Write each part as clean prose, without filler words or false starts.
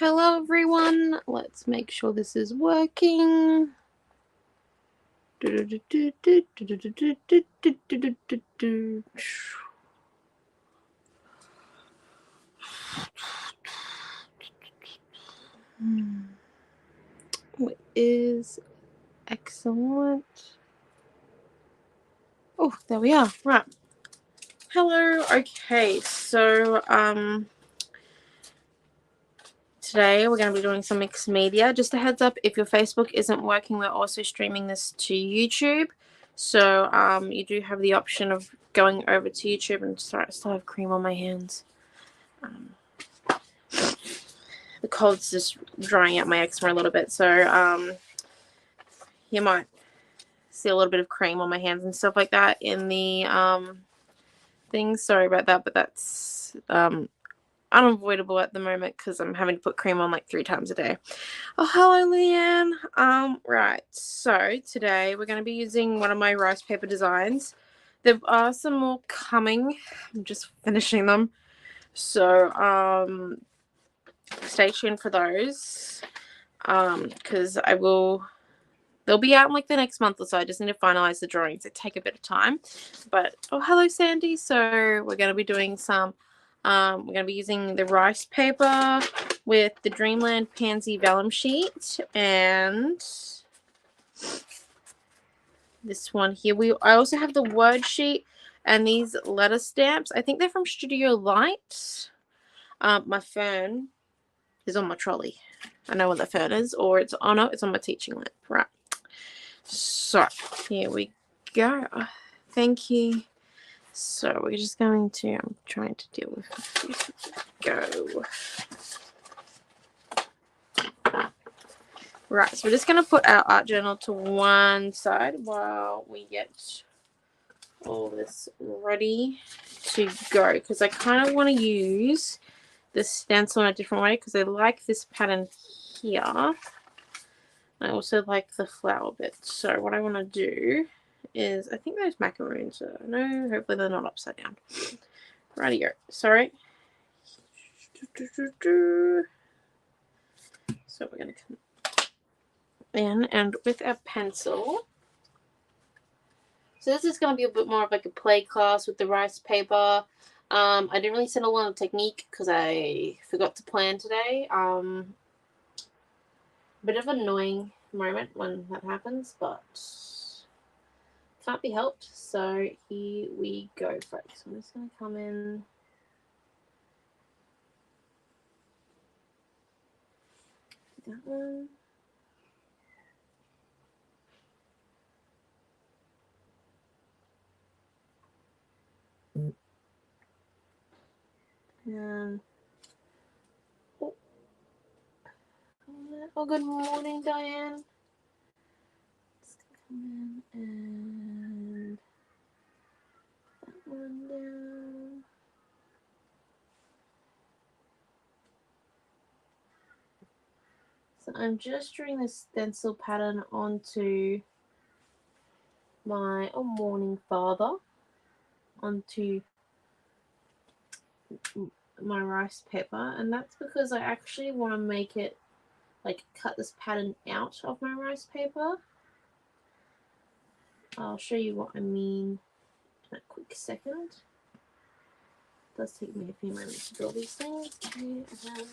Hello everyone, let's make sure this is working. What is excellent? Oh, there we are. Right. Hello. Okay, so today we're going to be doing some mixed media. Just a heads up, if your Facebook isn't working, we're also streaming this to YouTube. So you do have the option of going over to YouTube and still have cream on my hands. The cold's just drying out my eczema a little bit, so you might see a little bit of cream on my hands and stuff like that in the things. Sorry about that, but that's unavoidable at the moment because I'm having to put cream on like 3 times a day. Oh, hello, Leanne. Right, so today we're going to be using one of my rice paper designs. There are some more coming. I'm just finishing them. So, stay tuned for those. Because they'll be out in like the next month or so. I just need to finalize the drawings. They take a bit of time. But, oh, hello, Sandy. So we're going to be doing some, we're going to be using the rice paper with the Dreamland Pansy Vellum sheet and this one here. I also have the word sheet and these letter stamps. I think they're from Studio Light. My fern is on my trolley. I know what the fern is, or it's on my teaching lamp. Right. So here we go. Thank you. So we're just going to, I'm trying to deal with go. Right, so we're just going to put our art journal to one side while we get all this ready to go, because I kind of want to use the stencil in a different way because I like this pattern here. I also like the flower bit. So what I want to do is, I think those macaroons are, no, hopefully they're not upside down. Rightio. Sorry. So we're going to come in and with our pencil. So this is going to be a bit more of like a play class with the rice paper. I didn't really set a lot of technique because I forgot to plan today. Bit of an annoying moment when that happens, but can't be helped. So here we go, folks. I'm just going to come in. That one. And oh, good morning, Diane. Just come in and that one down. So I'm just drawing this stencil pattern onto my morning father, onto my rice paper, and that's because I actually want to make it like cut this pattern out of my rice paper. I'll show you what I mean in a quick second. It does take me a few moments to draw these things. Okay, and then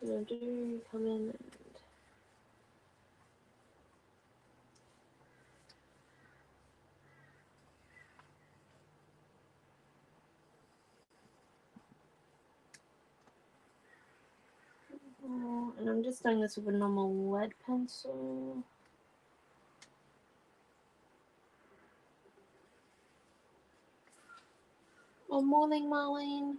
I'm going to come in and I'm just doing this with a normal lead pencil. Oh, morning, Marlene.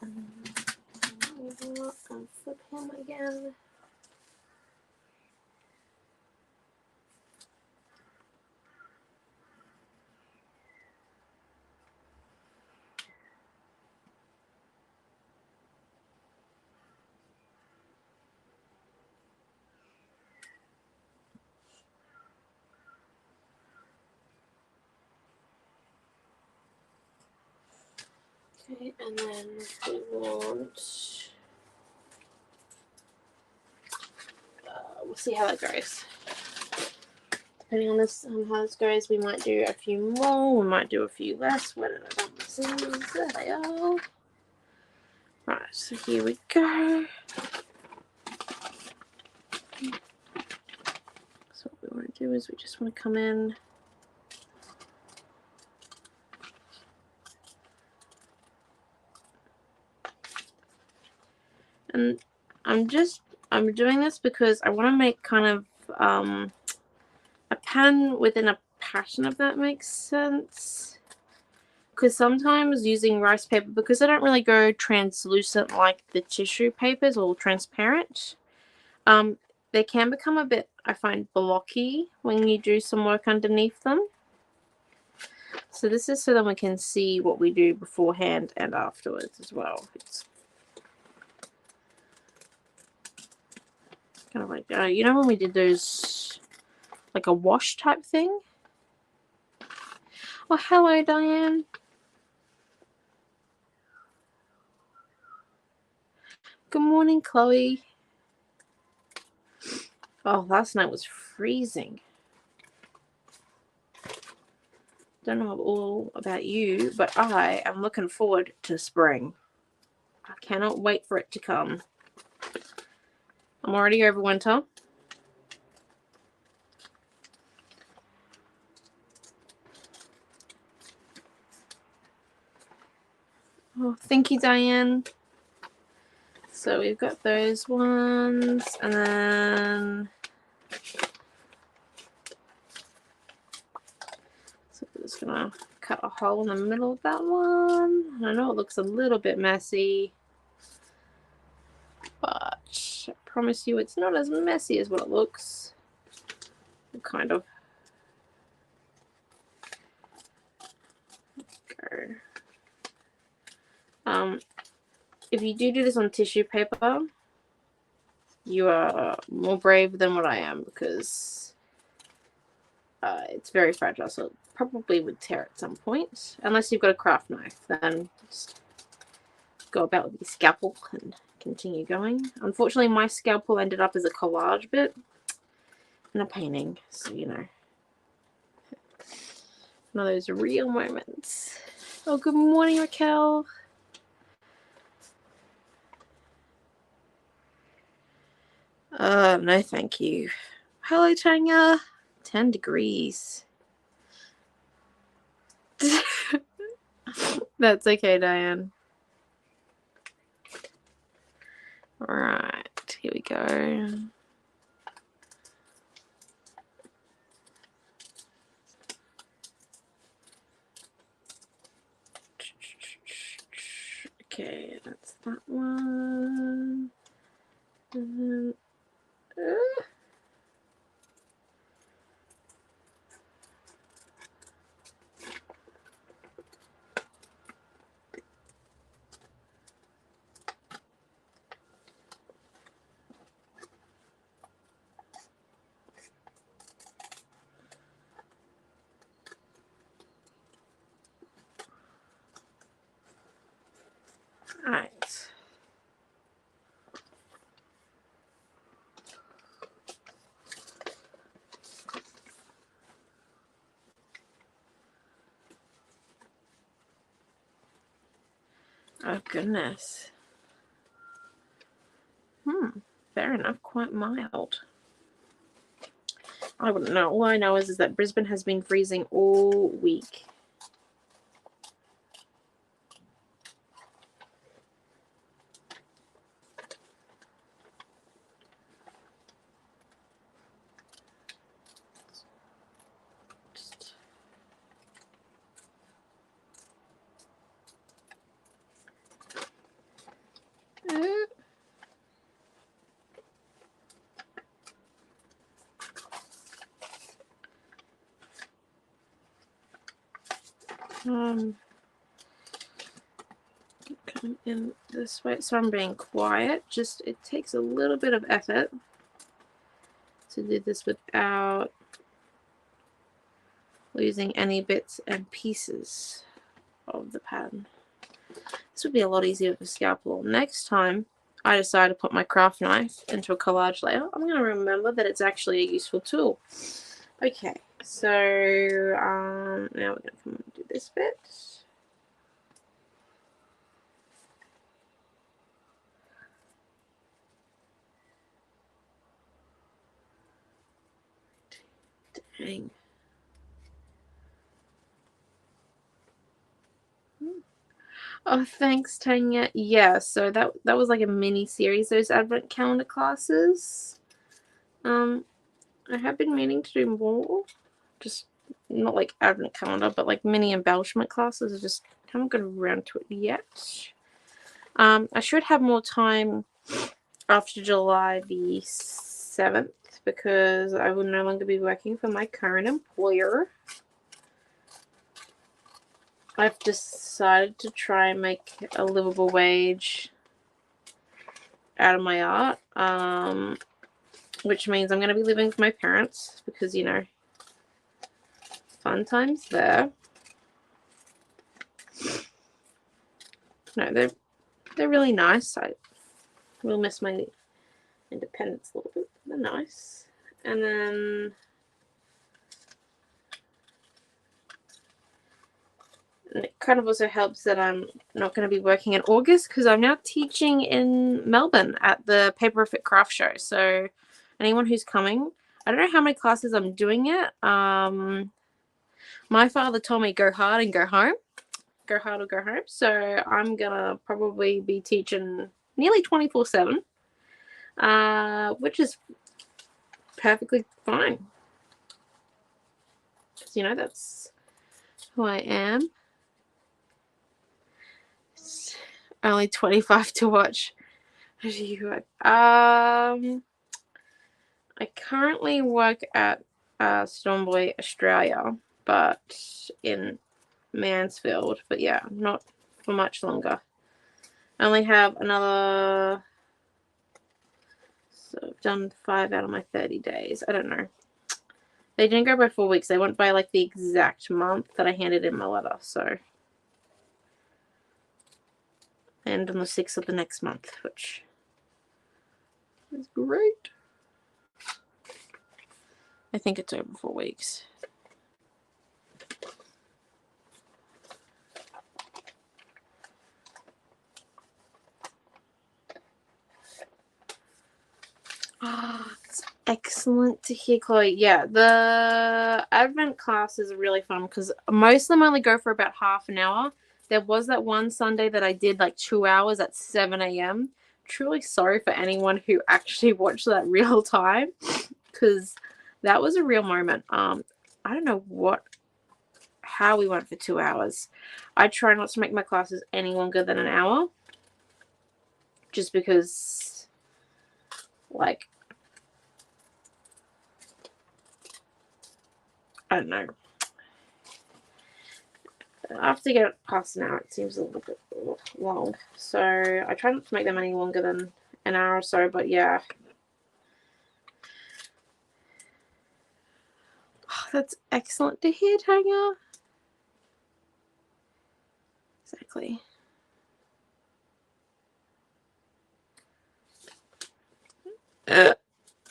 And flip him again. Okay, and then we want, we'll see how that goes. Depending on this, how this goes, we might do a few more, we might do a few less. Where did I put my scissors? There they are. Right, so here we go. So what we want to do is we just want to come in and I'm doing this because I want to make kind of a pattern within a pattern, if that makes sense. Because sometimes using rice paper, because they don't really go translucent like the tissue papers or transparent, they can become a bit, I find, blocky when you do some work underneath them. So this is so that we can see what we do beforehand and afterwards as well. It's kind of like, you know when we did those, like a wash type thing? Oh, hello, Diane. Good morning, Chloe. Oh, last night was freezing. Don't know all about you, but I am looking forward to spring. I cannot wait for it to come. I'm already over winter. Oh, thank you, Diane. So we've got those ones, and then so we're just gonna cut a hole in the middle of that one. I know it looks a little bit messy, but I promise you it's not as messy as what it looks. Kind of. Go. If you do this on tissue paper, you are more brave than what I am, because it's very fragile, so it probably would tear at some point. Unless you've got a craft knife, then just go about with your scalpel and continue going. Unfortunately, my scalpel ended up as a collage bit in a painting, so you know. One of those real moments. Oh, good morning, Raquel. No thank you. Hello, Tanya. 10 degrees. That's okay, Diane. Alright, here we go. Okay, that's that one. And then, Alright. Oh, goodness. Fair enough. Quite mild. I wouldn't know. All I know is that Brisbane has been freezing all week. Come in this way, so I'm being quiet. Just it takes a little bit of effort to do this without losing any bits and pieces of the pattern. This would be a lot easier with a scalpel. Next time I decide to put my craft knife into a collage layer, I'm going to remember that it's actually a useful tool. Okay, so now we're going to come and do this bit. Dang. Oh, thanks, Tanya. Yeah, so that was like a mini series, those advent calendar classes. I have been meaning to do more, just not like advent calendar, but like mini embellishment classes. I just haven't got around to it yet. I should have more time after July the 7th because I will no longer be working for my current employer. I've decided to try and make a livable wage out of my art, which means I'm going to be living with my parents because, you know, fun times there. No, they're really nice. I will miss my independence a little bit. They're nice. And then it kind of also helps that I'm not going to be working in August because I'm now teaching in Melbourne at the Paperific Craft Show. So anyone who's coming, I don't know how many classes I'm doing yet. My father told me go hard and go home. Go hard or go home. So I'm going to probably be teaching nearly 24/7, which is perfectly fine. Because, you know, that's who I am. It's only 25 to watch. I currently work at Stormboy Australia, but in Mansfield. But yeah, not for much longer. I only have another. So I've done 5 out of my 30 days. I don't know. They didn't go by 4 weeks. They went by like the exact month that I handed in my letter. So, and on the 6th of the next month, which is great. I think it's over 4 weeks. Oh, it's excellent to hear, Chloe. Yeah, the Advent class is really fun because most of them only go for about half an hour. There was that one Sunday that I did like 2 hours at 7 a.m. Truly sorry for anyone who actually watched that real time because that was a real moment. I don't know how we went for 2 hours. I try not to make my classes any longer than an hour just because, like, I don't know. After you get past an hour, it seems a little bit long. So I try not to make them any longer than an hour or so, but yeah. Oh, that's excellent to hear, Tanya. Exactly.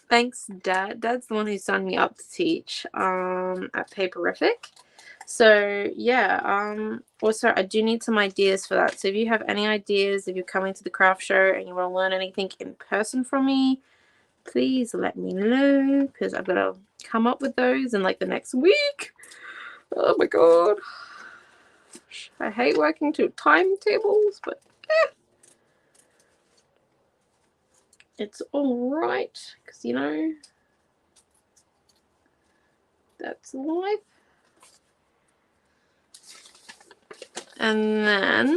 Thanks, Dad. Dad's the one who signed me up to teach at Paperific. So yeah, also I do need some ideas for that. So if you have any ideas, if you're coming to the craft show and you want to learn anything in person from me, please let me know because I've got to come up with those in like the next week. Oh my god. I hate working to timetables, but it's alright because, you know, that's life. And then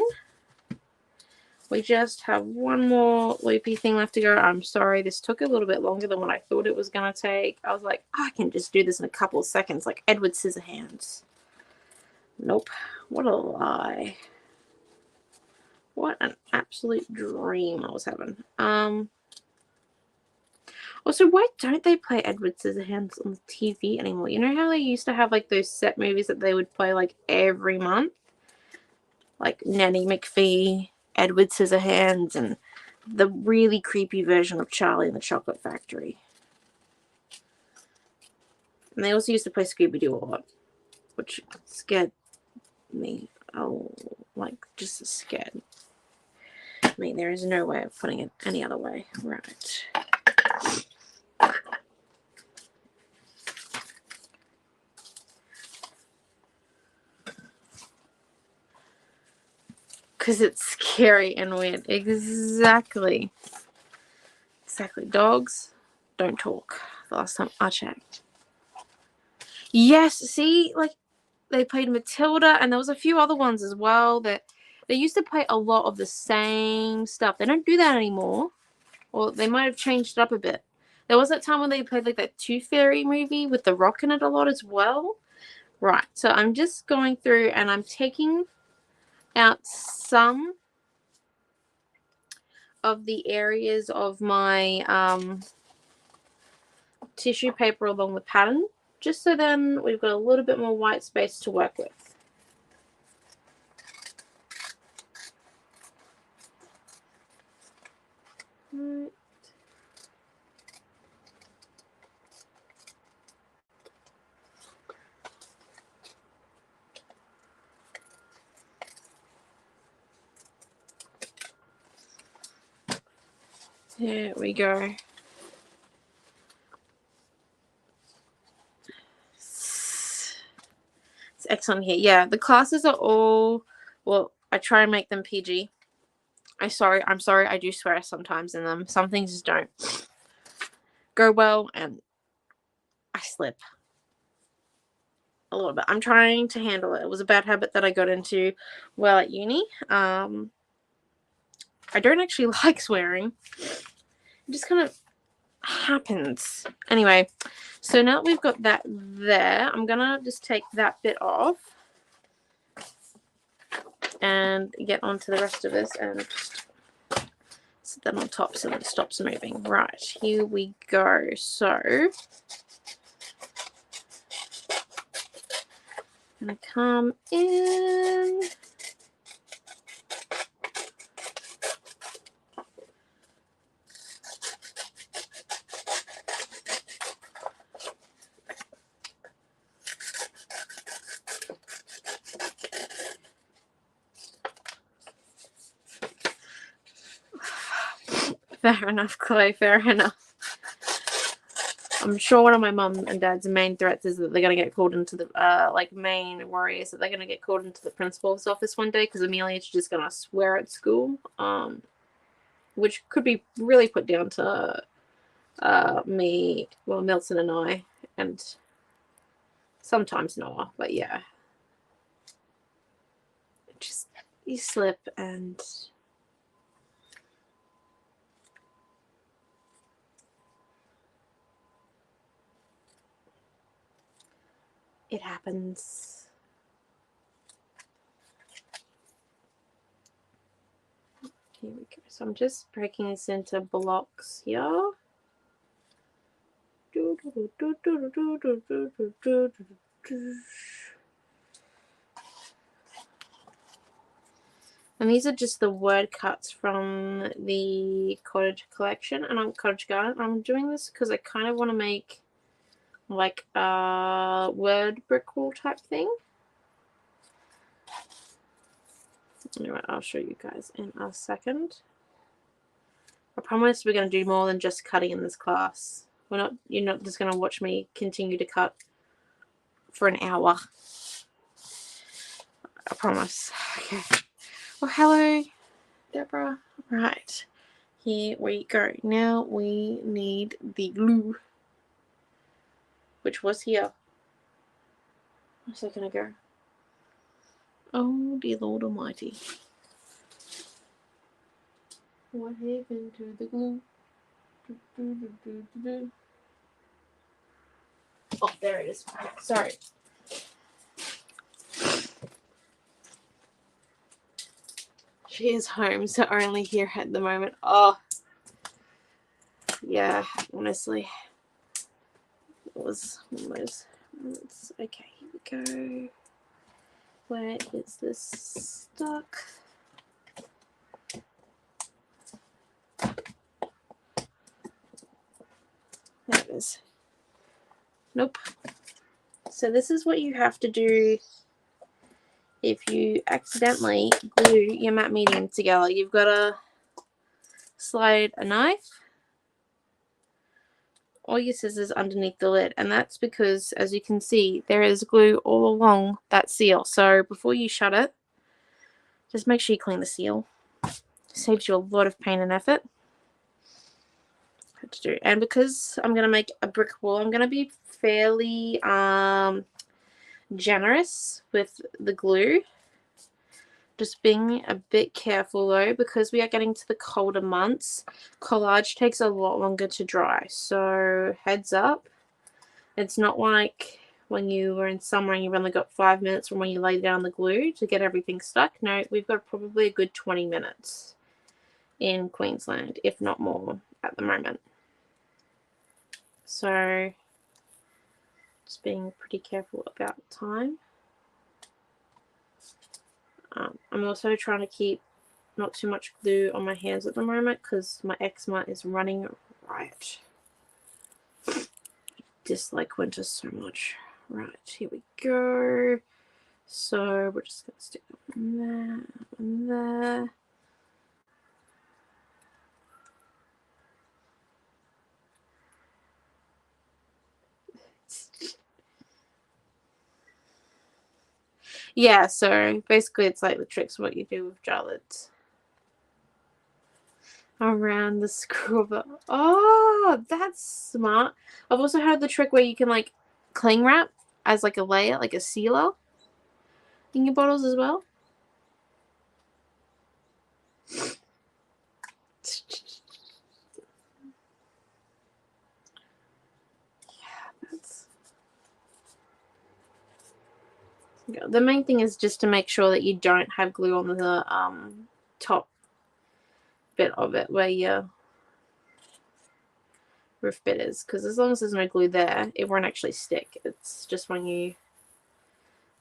we just have one more loopy thing left to go. I'm sorry, this took a little bit longer than what I thought it was going to take. I was like, I can just do this in a couple of seconds, like Edward Scissorhands. Nope. What a lie. What an absolute dream I was having. Also, why don't they play Edward Scissorhands on the TV anymore? You know how they used to have like those set movies that they would play like every month? Like Nanny McPhee Edward Scissorhands and the really creepy version of Charlie and the Chocolate Factory. And they also used to play Scooby-Doo a lot, which scared me. Oh, like, just scared. I mean, there is no way of putting it any other way. Right. Because it's scary and weird. Exactly. Exactly. Dogs don't talk. The last time I checked. Yes, see, like, they played Matilda, and there was a few other ones as well that they used to play a lot of the same stuff. They don't do that anymore. Or they might have changed it up a bit. There was that time when they played like that Tooth Fairy movie with The Rock in it a lot as well. Right, so I'm just going through and I'm taking out some of the areas of my tissue paper along the pattern, just so then we've got a little bit more white space to work with. Right. There we go. It's excellent here. Yeah, the classes are all, well, I try and make them PG. I'm sorry, I do swear sometimes in them. Some things just don't go well, and I slip a little bit. I'm trying to handle it. It was a bad habit that I got into while at uni. I don't actually like swearing. It just kind of happens. Anyway, so now that we've got that there, I'm gonna just take that bit off and get onto the rest of this and just set that on top so that it stops moving. Right, here we go. So I'm gonna come in. Fair enough, Chloe, fair enough. I'm sure one of my mum and dad's main threats is that they're going to get called into the, main worry is that they're going to get called into the principal's office one day because Amelia's just going to swear at school, which could be really put down to me, well, Milton and I, and sometimes Noah, but yeah. Just, you slip and... it happens. Here we go. So I'm just breaking this into blocks here. And these are just the word cuts from the cottage collection, and I'm cottage garden. I'm doing this because I kind of want to make like a word brick wall type thing. Anyway, I'll show you guys in a second. I promise we're going to do more than just cutting in this class. You're not just going to watch me continue to cut for an hour. I promise. Okay. Well, hello, Deborah. Right. Here we go. Now we need the glue, which was here a second ago. Oh, dear Lord Almighty. What happened to the glue? Oh, there it is. Sorry. She is home, so only here at the moment. Oh, yeah, honestly. It was one of those moments. Okay, here we go. Where is this stuck? it is. Nope. So this is what you have to do if you accidentally glue your matte medium together. You've got to slide a knife or your scissors underneath the lid, and that's because, as you can see, there is glue all along that seal. So before you shut it, just make sure you clean the seal. Saves you a lot of pain and effort. To do. And because I'm going to make a brick wall, I'm going to be fairly generous with the glue. Just being a bit careful though, because we are getting to the colder months. Collage takes a lot longer to dry, so heads up. It's not like when you were in summer and you've only got 5 minutes from when you lay down the glue to get everything stuck. No, we've got probably a good 20 minutes in Queensland, if not more at the moment. So just being pretty careful about time. I'm also trying to keep not too much glue on my hands at the moment because my eczema is running riot. I dislike winter so much. Right, here we go. So we're just going to stick it on there and there. Yeah, so basically it's like the tricks what you do with gellets. Around the screw of it. Oh, that's smart. I've also heard the trick where you can like cling wrap as like a layer, like a sealer in your bottles as well. The main thing is just to make sure that you don't have glue on the top bit of it where your roof bit is, because as long as there's no glue there, it won't actually stick. It's just when you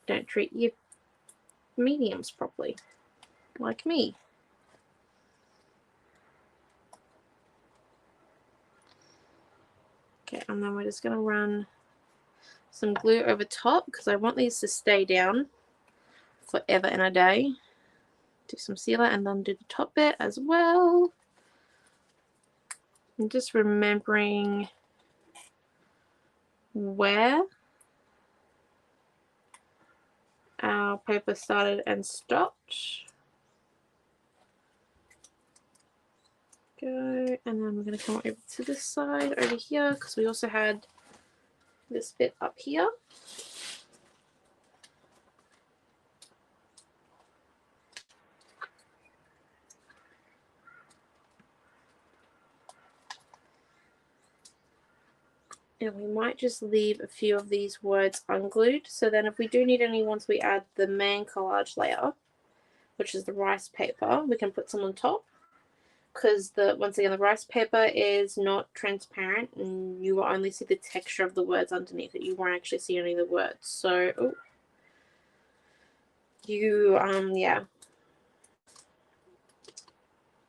don't treat your mediums properly, like me. Okay, and then we're just going to run some glue over top because I want these to stay down forever and a day. Do some sealer and then do the top bit as well. And just remembering where our paper started and stopped. Go, and then we're going to come over to this side over here because we also had this bit up here. And we might just leave a few of these words unglued. So then if we do need any once we add the main collage layer, which is the rice paper, we can put some on top. Because once again, the rice paper is not transparent and you will only see the texture of the words underneath it. You won't actually see any of the words. So, yeah.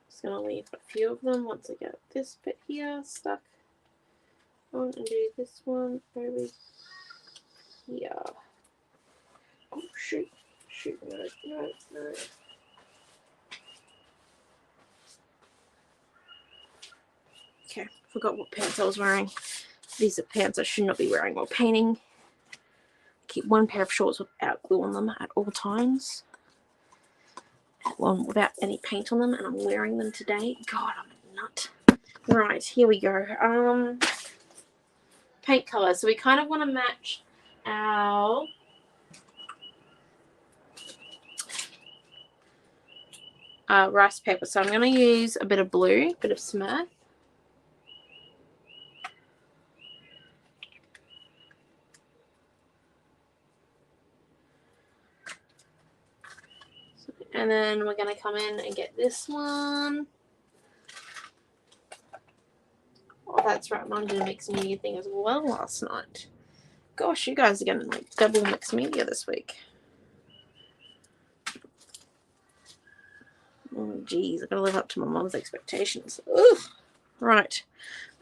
Just going to leave a few of them once I get this bit here stuck. On and do this one over here. Oh, shoot. No. Okay, forgot what pants I was wearing. These are pants I should not be wearing while painting. Keep one pair of shorts without glue on them at all times. One without any paint on them, and I'm wearing them today. God, I'm a nut. Right, here we go. Paint color. So we kind of want to match our rice paper. So I'm going to use a bit of blue, a bit of Smurf. And then we're going to come in and get this one. Oh, that's right. Mum did a mixed media thing as well last night. Gosh, you guys are getting like double mixed media this week. Oh, geez. I've got to live up to my mum's expectations. Ugh. Right.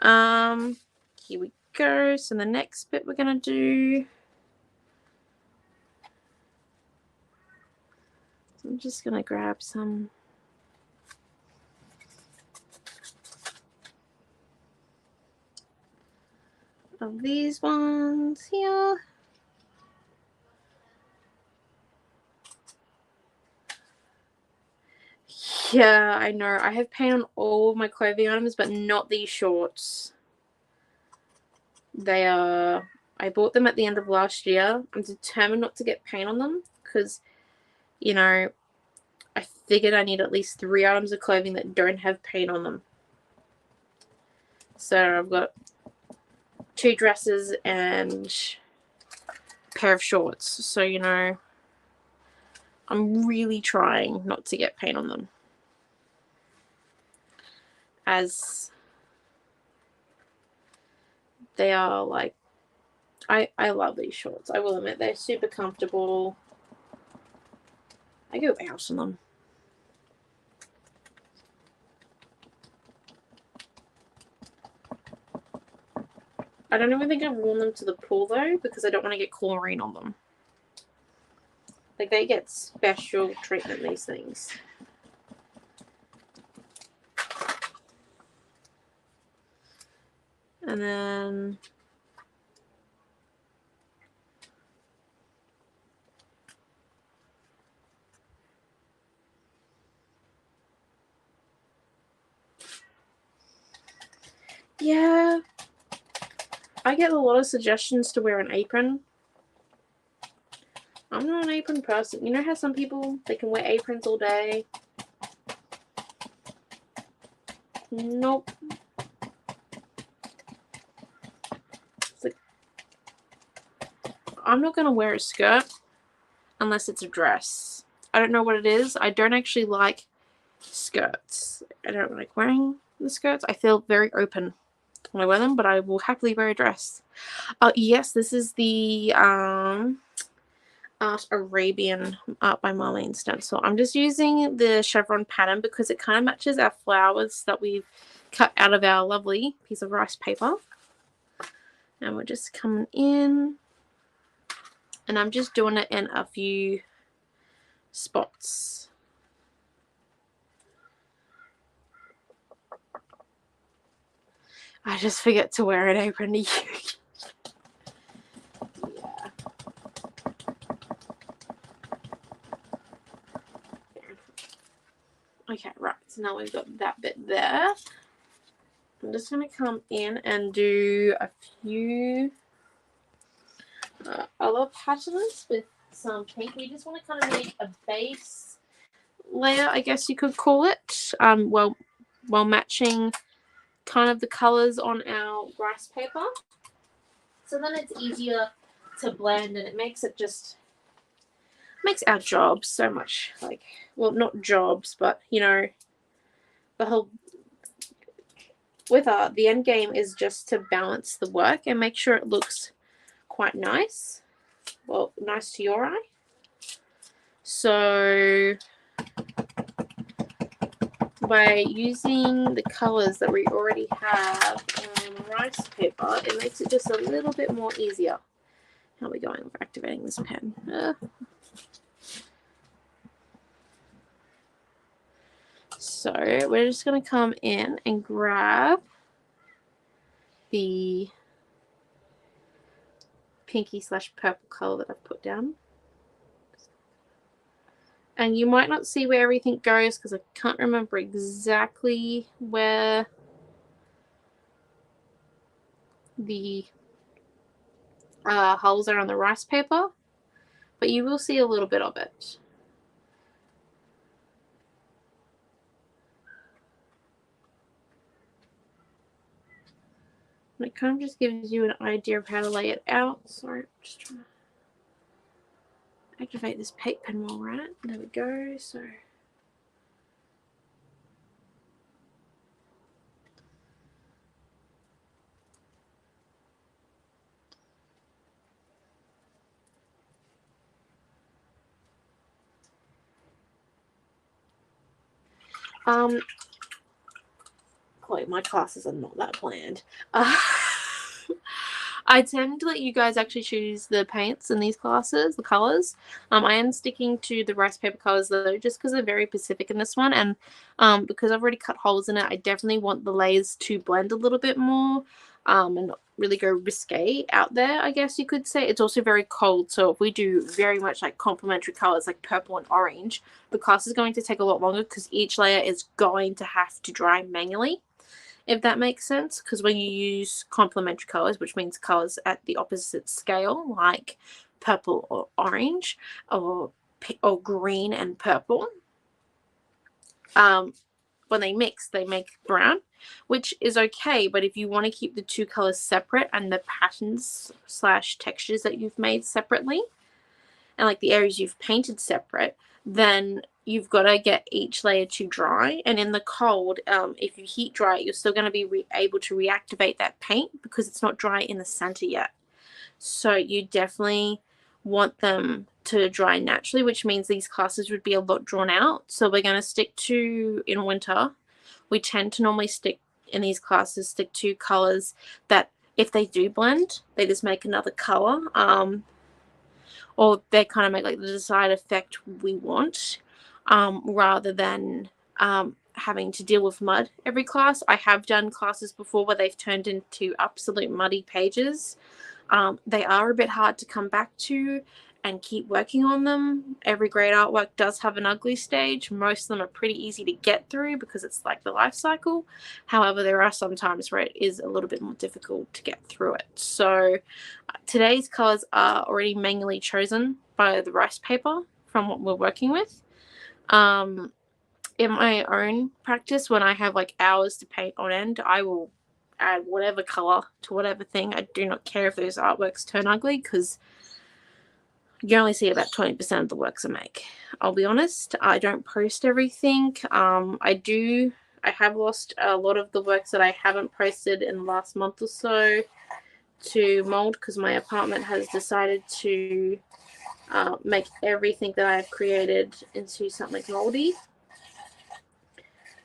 Here we go. So the next bit we're going to do, so I'm just going to grab some of these ones here. Yeah, I know. I have paint on all of my clothing items, but not these shorts. They are... I bought them at the end of last year. I'm determined not to get paint on them because, you know, I figured I need at least 3 items of clothing that don't have paint on them. So I've got 2 dresses and a pair of shorts. So, you know, I'm really trying not to get paint on them. As they are like, I love these shorts. I will admit, they're super comfortable. I go out in them. I don't even think I've worn them to the pool though, because I don't want to get chlorine on them. Like, they get special treatment, these things. And then yeah, I get a lot of suggestions to wear an apron. I'm not an apron person. You know how some people, they can wear aprons all day? Nope. It's like, I'm not going to wear a skirt unless it's a dress. I don't know what it is. I don't actually like skirts. I don't like wearing the skirts. I feel very open when I wear them, but I will happily wear a dress. Yes, this is the Art Arabian art by Marlene Stencil. I'm just using the chevron pattern because it kind of matches our flowers that we've cut out of our lovely piece of rice paper. And we're just coming in, and I'm just doing it in a few spots. I just forget to wear an apron. Yeah. Okay, right. So now we've got that bit there. I'm just going to come in and do a few other patterns with some pink. We just want to kind of make a base layer, I guess you could call it, while matching kind of the colors on our rice paper. So then it's easier to blend, and it makes it just makes our job so much, like, well, not jobs, but you know, the whole with art, the end game is just to balance the work and make sure it looks quite nice. Well, nice to your eye. So by using the colors that we already have on rice paper, it makes it just a little bit more easier. How are we going with activating this pen? So we're just going to come in and grab the pinky / purple color that I've put down. And you might not see where everything goes because I can't remember exactly where the holes are on the rice paper, but you will see a little bit of it. And it kind of just gives you an idea of how to lay it out. Sorry, I'm just trying to activate this paint pen while we're at it. There we go. So Chloe, my classes are not that planned. I tend to let you guys actually choose the paints in these classes, the colors. I am sticking to the rice paper colors though, just because they're very specific in this one, and because I've already cut holes in it, I definitely want the layers to blend a little bit more, and not really go risque out there, I guess you could say. It's also very cold, so if we do very much like complementary colors like purple and orange, the class is going to take a lot longer because each layer is going to have to dry manually, if that makes sense. Because when you use complementary colors, which means colors at the opposite scale, like purple or orange, or green and purple, when they mix, they make brown, which is okay. But if you want to keep the two colors separate and the patterns / textures that you've made separately, and like the areas you've painted separate, then you've got to get each layer to dry. And in the cold, if you heat dry it, you're still going to be able to reactivate that paint because it's not dry in the center yet. So you definitely want them to dry naturally, which means these classes would be a lot drawn out. So we're going to stick to, in winter, we tend to normally stick in these classes, stick to colors that if they do blend, they just make another color, or they kind of make like the desired effect we want, rather than having to deal with mud every class. I have done classes before where they've turned into absolute muddy pages. They are a bit hard to come back to and keep working on them. Every great artwork does have an ugly stage. Most of them are pretty easy to get through because it's like the life cycle. However, there are some times where it is a little bit more difficult to get through it. So today's colors are already manually chosen by the rice paper from what we're working with. In my own practice, when I have like hours to paint on end, I will add whatever color to whatever thing. I do not care if those artworks turn ugly because you only see about 20% of the works I make. I'll be honest, I don't post everything. I have lost a lot of the works that I haven't posted in the last month or so to mold because my apartment has decided to make everything that I've created into something moldy,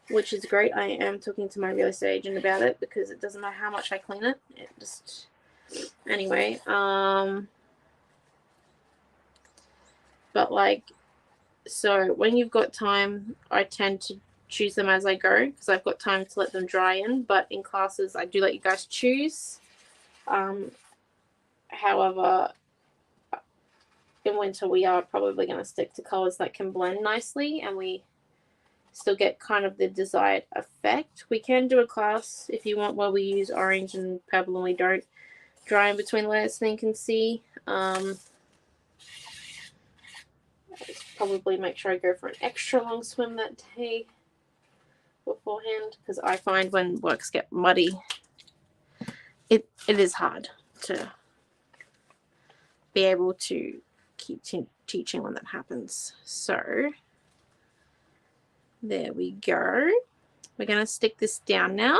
which is great. I am talking to my real estate agent about it because it doesn't matter how much I clean it. It just, anyway, but like, so when you've got time, I tend to choose them as I go because I've got time to let them dry in. But in classes, I do let you guys choose. However, in winter, we are probably going to stick to colors that can blend nicely and we still get kind of the desired effect. We can do a class if you want where we use orange and purple and we don't dry in between layers so you can see. Probably make sure I go for an extra long swim that day beforehand because I find when works get muddy, it is hard to be able to keep teaching when that happens. So there we go. We're going to stick this down now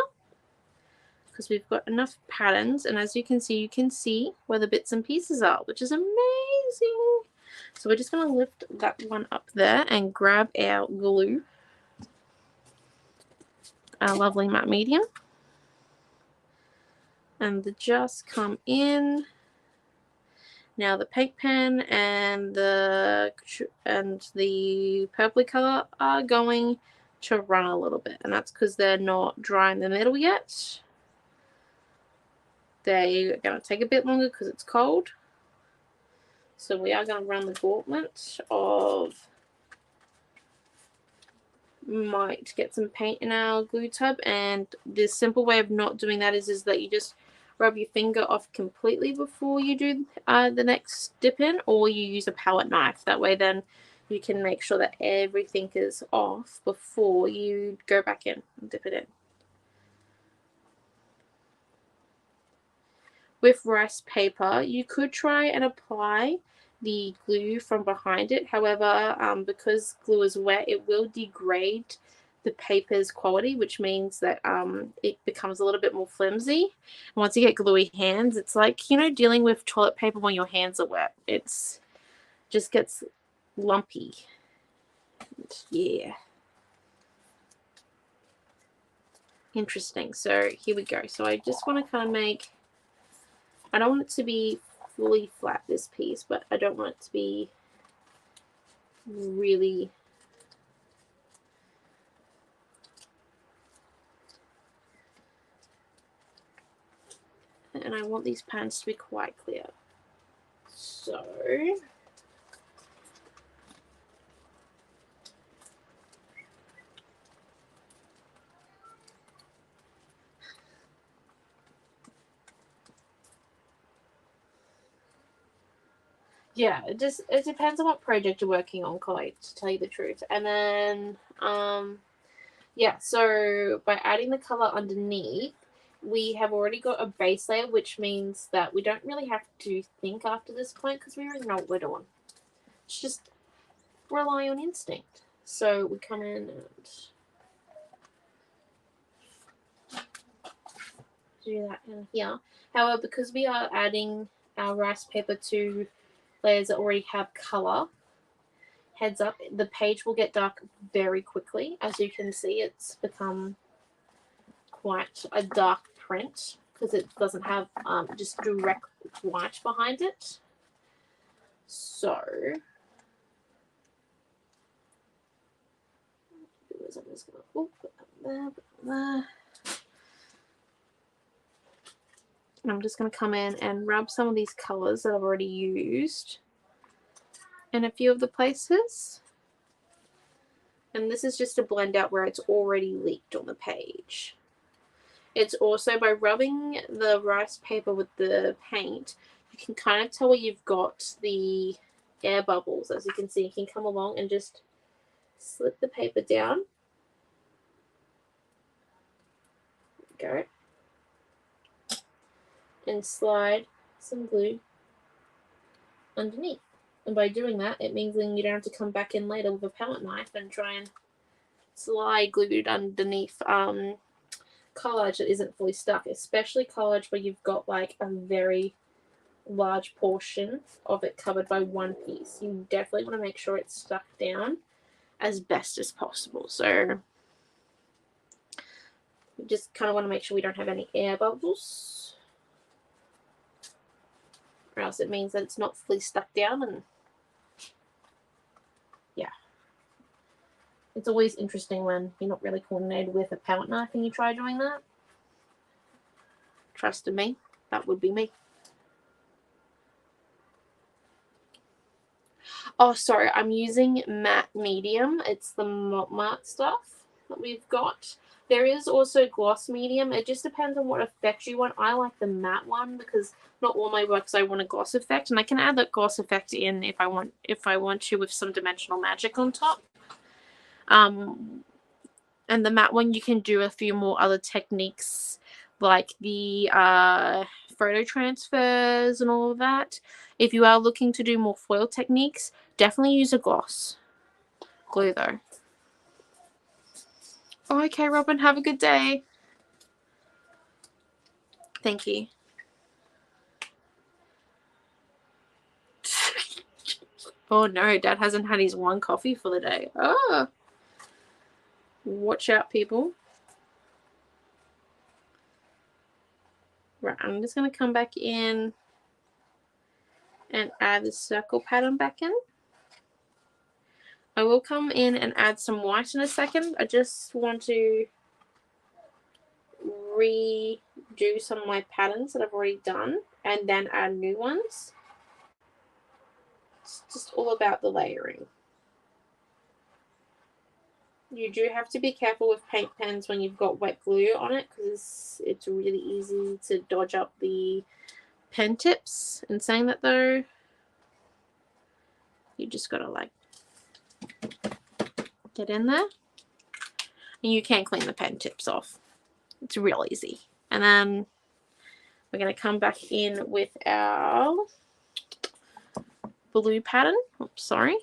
because we've got enough patterns, and as you can see where the bits and pieces are, which is amazing. So we're just going to lift that one up there and grab our glue, our lovely matte medium, and just come in. Now the paint pen and the purpley color are going to run a little bit, and that's because they're not dry in the middle yet. They're going to take a bit longer because it's cold. So we are going to run the gauntlet of might get some paint in our glue tub, and the simple way of not doing that is that you just rub your finger off completely before you do the next dip in, or you use a palette knife. That way then you can make sure that everything is off before you go back in and dip it in. With rice paper, you could try and apply the glue from behind it. However, because glue is wet, it will degrade the paper's quality, which means that it becomes a little bit more flimsy. And once you get gluey hands, it's like, you know, dealing with toilet paper when your hands are wet. It's just gets lumpy. Yeah. Interesting. So here we go. So I just want to kind of make I don't want it to be fully flat, this piece, but I don't want it to be really and I want these patterns to be quite clear. So yeah, it depends on what project you're working on, Chloe, to tell you the truth. And then yeah, so by adding the color underneath, we have already got a base layer, which means that we don't really have to think after this point because we already know what we're doing. It's just rely on instinct. So we come in and do that in here. However, because we are adding our rice paper to layers that already have color, heads up, the page will get dark very quickly. As you can see, it's become quite a dark print because it doesn't have just direct white behind it. So I'm just gonna put that there, put that there. I'm just going to come in and rub some of these colours that I've already used in a few of the places. And this is just to blend out where it's already leaked on the page. It's also by rubbing the rice paper with the paint, you can kind of tell where you've got the air bubbles. As you can see, you can come along and just slip the paper down. There we go. And slide some glue underneath. And by doing that, it means then you don't have to come back in later with a palette knife and try and slide glued underneath collage that isn't fully stuck, especially collage where you've got like a very large portion of it covered by one piece. You definitely want to make sure it's stuck down as best as possible. So we just kind of want to make sure we don't have any air bubbles, or else it means that it's not fully stuck down. And yeah, it's always interesting when you're not really coordinated with a palette knife and you try doing that. Trust me, that would be me. Oh, sorry, I'm using matte medium. It's the matte stuff that we've got. There is also gloss medium. It just depends on what effect you want. I like the matte one because not all my works I want a gloss effect, and I can add that gloss effect in if I want to with some dimensional magic on top. And the matte one, you can do a few more other techniques like the photo transfers and all of that. If you are looking to do more foil techniques, definitely use a gloss glue though. Okay, Robin, have a good day. Thank you. Oh no, Dad hasn't had his one coffee for the day. Oh, watch out, people. Right, I'm just going to come back in and add the circle pattern back in. I will come in and add some white in a second. I just want to redo some of my patterns that I've already done and then add new ones. It's just all about the layering. You do have to be careful with paint pens when you've got wet glue on it because it's really easy to dodge up the pen tips. In saying that though, you just gotta like get in there and you can clean the pen tips off. It's real easy. And then we're going to come back in with our blue pattern. Oops, sorry.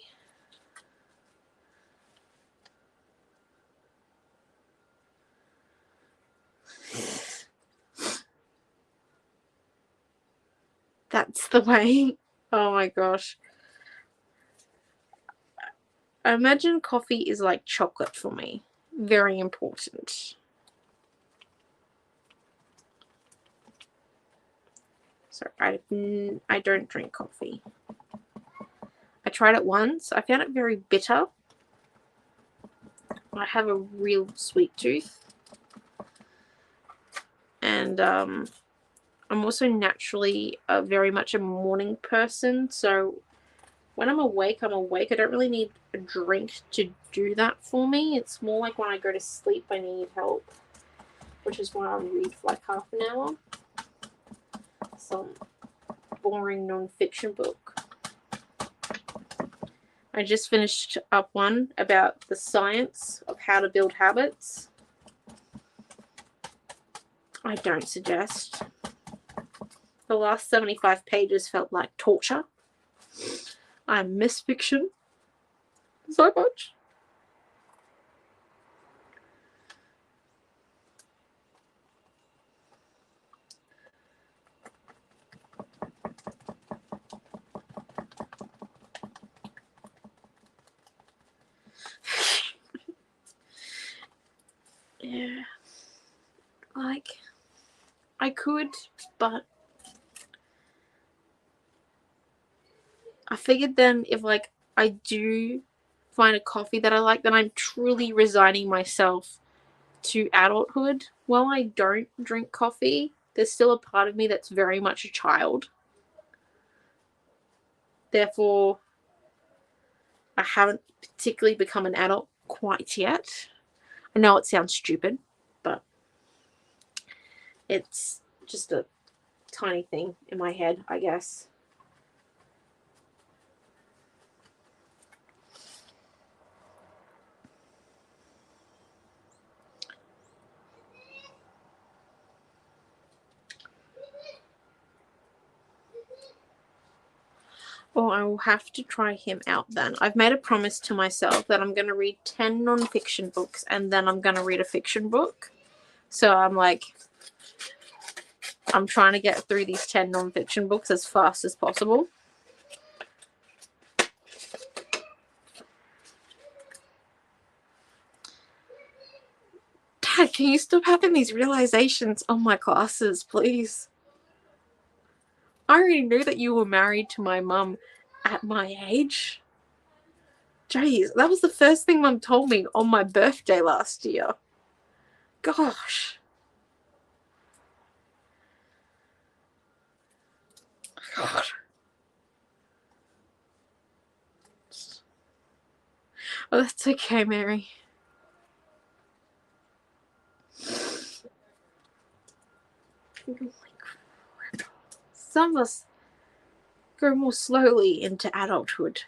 That's the way. Oh my gosh. I imagine coffee is like chocolate for me. Very important. So I don't drink coffee. I tried it once. I found it very bitter. I have a real sweet tooth. And I'm also naturally very much a morning person. So when I'm awake, I'm awake. I don't really need a drink to do that for me. It's more like when I go to sleep, I need help, which is why I read for like half an hour. Some boring non-fiction book. I just finished up one about the science of how to build habits. I don't suggest. The last 75 pages felt like torture. I miss fiction so much. Yeah. Like, I could, but I figured then if like I do find a coffee that I like, then I'm truly resigning myself to adulthood. While I don't drink coffee, there's still a part of me that's very much a child. Therefore, I haven't particularly become an adult quite yet. I know it sounds stupid, but it's just a tiny thing in my head, I guess. Or I will have to try him out then. I've made a promise to myself that I'm going to read 10 non-fiction books and then I'm going to read a fiction book. So I'm like, I'm trying to get through these 10 non-fiction books as fast as possible. Dad, can you stop having these realizations on my classes, please? I already knew that you were married to my mum at my age. Jeez, that was the first thing Mum told me on my birthday last year. Gosh. God. Oh, that's okay, Mary. Some of us go more slowly into adulthood.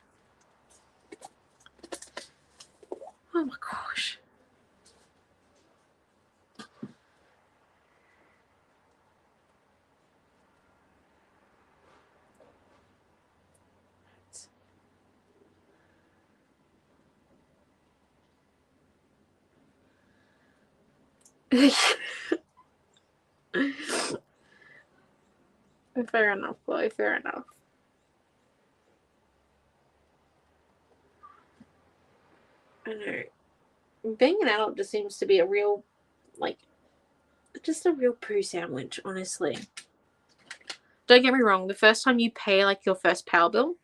Oh my gosh. Fair enough, Chloe, fair enough. I know. Being an adult just seems to be a real, like, just a real poo sandwich, honestly. Don't get me wrong, the first time you pay, like, your first power bill,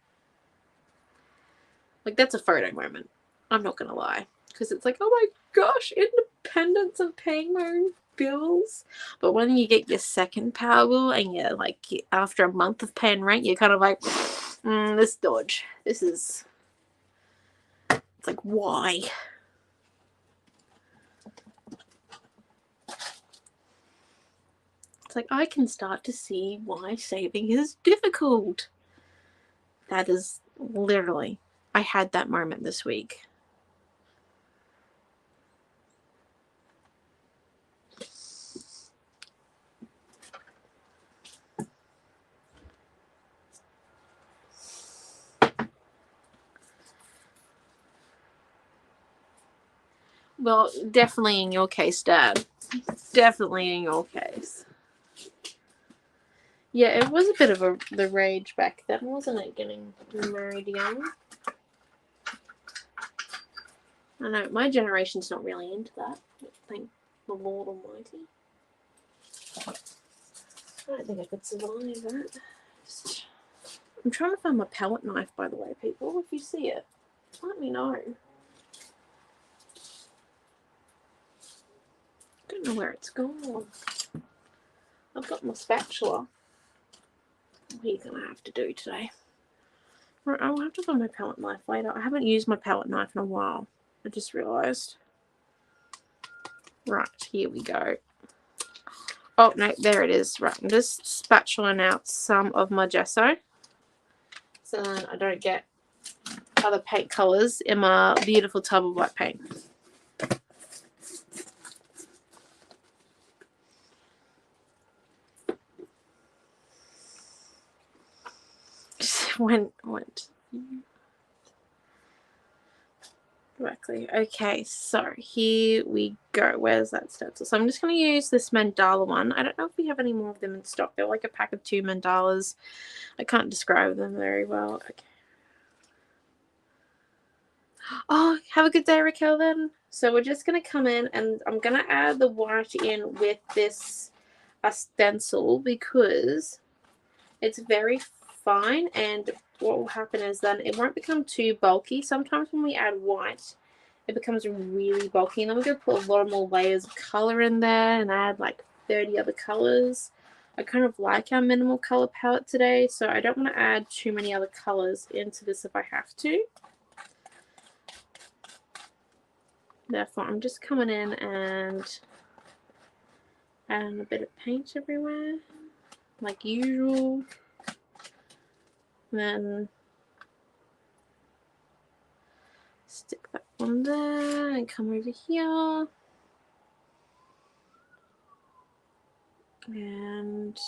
like, that's a photo moment. I'm not gonna lie. Because it's like, oh my gosh, independence of paying my own bills. But when you get your second power bill and you're like, after a month of paying rent, you're kind of like, this dodge. This is, it's like, why? It's like, I can start to see why saving is difficult. That is literally, I had that moment this week. Well, definitely in your case, Dad. Definitely in your case. Yeah, it was a bit of the rage back then, wasn't it? Getting married young. I know, my generation's not really into that. Thank the Lord Almighty. I don't think I could survive that. I'm trying to find my palette knife, by the way, people. If you see it, let me know. Don't know where it's gone. I've got my spatula. What are you gonna have to do today? Right, I'll have to find my palette knife later. I haven't used my palette knife in a while. I just realised. Right, here we go. Oh, no, there it is. Right, I'm just spatulaing out some of my gesso, so then I don't get other paint colours in my beautiful tub of white paint. Just went directly. Okay, so here we go. Where's that stencil? So I'm just going to use this mandala one. I don't know if we have any more of them in stock. They're like a pack of 2 mandalas. I can't describe them very well. Okay. Oh, have a good day, Raquel, then. So we're just going to come in and I'm going to add the white in with this stencil because it's very fine, and what will happen is then it won't become too bulky. Sometimes when we add white, it becomes really bulky, and then we're going to put a lot more layers of color in there and add like 30 other colors. I kind of like our minimal color palette today, so I don't want to add too many other colors into this if I have to. Therefore, I'm just coming in and adding a bit of paint everywhere, like usual. And then stick that one there and come over here. And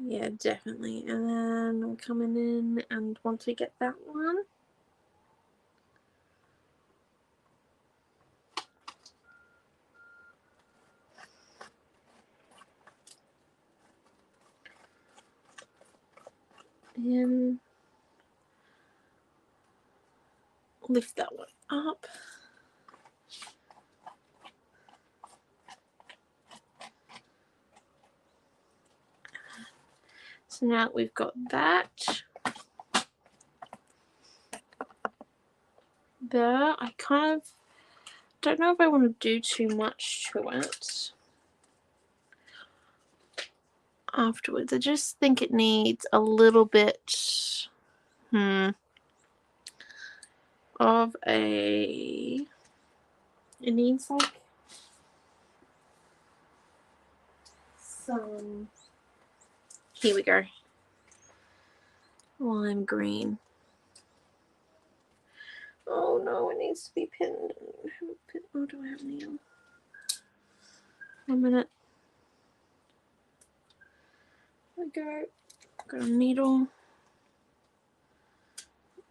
yeah, definitely. And then I'm coming in, and once we get that one, and lift that one up. So now we've got that there. I kind of don't know if I want to do too much to it afterwards. I just think it needs a little bit of a, it needs like some, here we go, lime green. Oh no, it needs to be pinned. Oh, do I have a needle? 1 minute. There we go. Got a needle.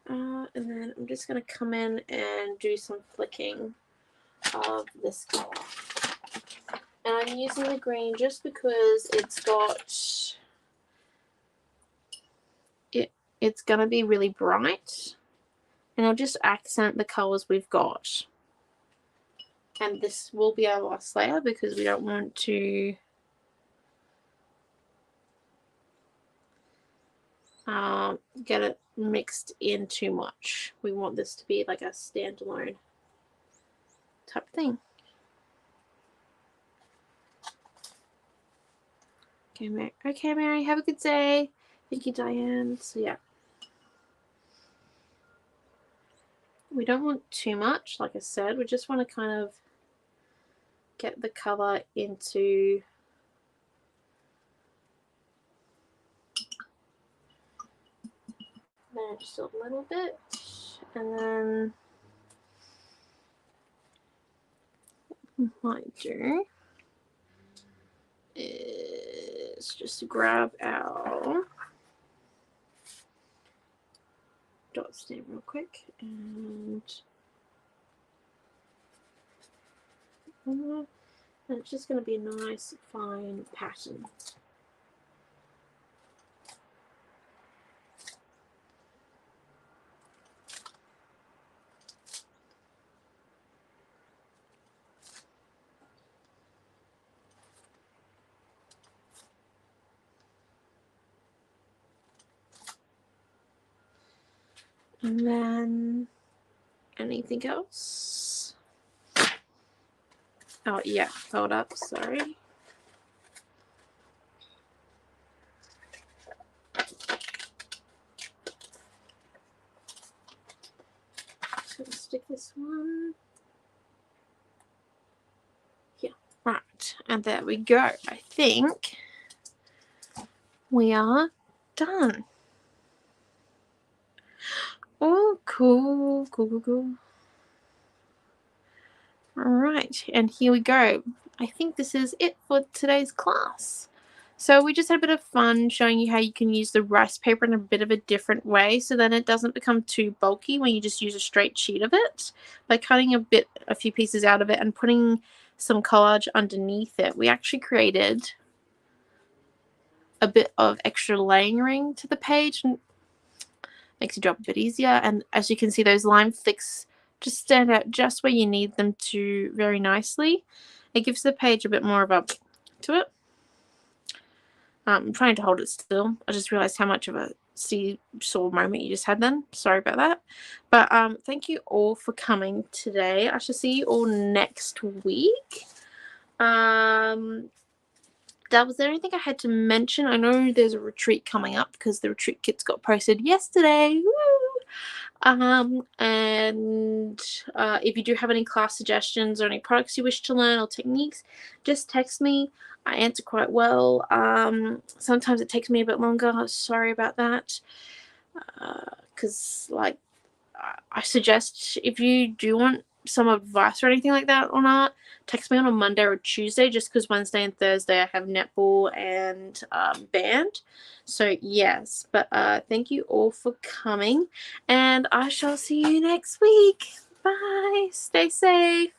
And then I'm just going to come in and do some flicking of this color. And I'm using the green just because it's got, it's going to be really bright. And I'll just accent the colors we've got. And this will be our last layer because we don't want to get it mixed in too much. We want this to be like a standalone type thing. Okay, Mary. Okay, Mary. Have a good day. Thank you, Diane. So yeah, we don't want too much. Like I said, we just want to kind of get the color into Then just a little bit, and then what I might do is just grab our dot stamp real quick, and it's just going to be a nice fine pattern. And then anything else? Oh yeah, hold up, sorry. Just gonna stick this one here. Right, and there we go. I think we are done. Oh, cool, cool, cool, cool. All right, and here we go. I think this is it for today's class. So we just had a bit of fun showing you how you can use the rice paper in a bit of a different way so then it doesn't become too bulky when you just use a straight sheet of it. By cutting a few pieces out of it and putting some collage underneath it, we actually created a bit of extra layering to the page and makes your job a bit easier. And as you can see, those line flicks just stand out just where you need them to very nicely. It gives the page a bit more of a to it. I'm trying to hold it still. I just realized how much of a seesaw moment you just had then. Sorry about that. But thank you all for coming today. I shall see you all next week. Was there anything I had to mention? I know there's a retreat coming up because the retreat kits got posted yesterday. Woo! And if you do have any class suggestions or any products you wish to learn or techniques, just text me. I answer quite well. Sometimes it takes me a bit longer. Sorry about that. Because I suggest if you do want some advice or anything like that on art, text me on a Monday or Tuesday, just because Wednesday and Thursday I have netball and band. So yes, but thank you all for coming, and I shall see you next week. Bye. Stay safe.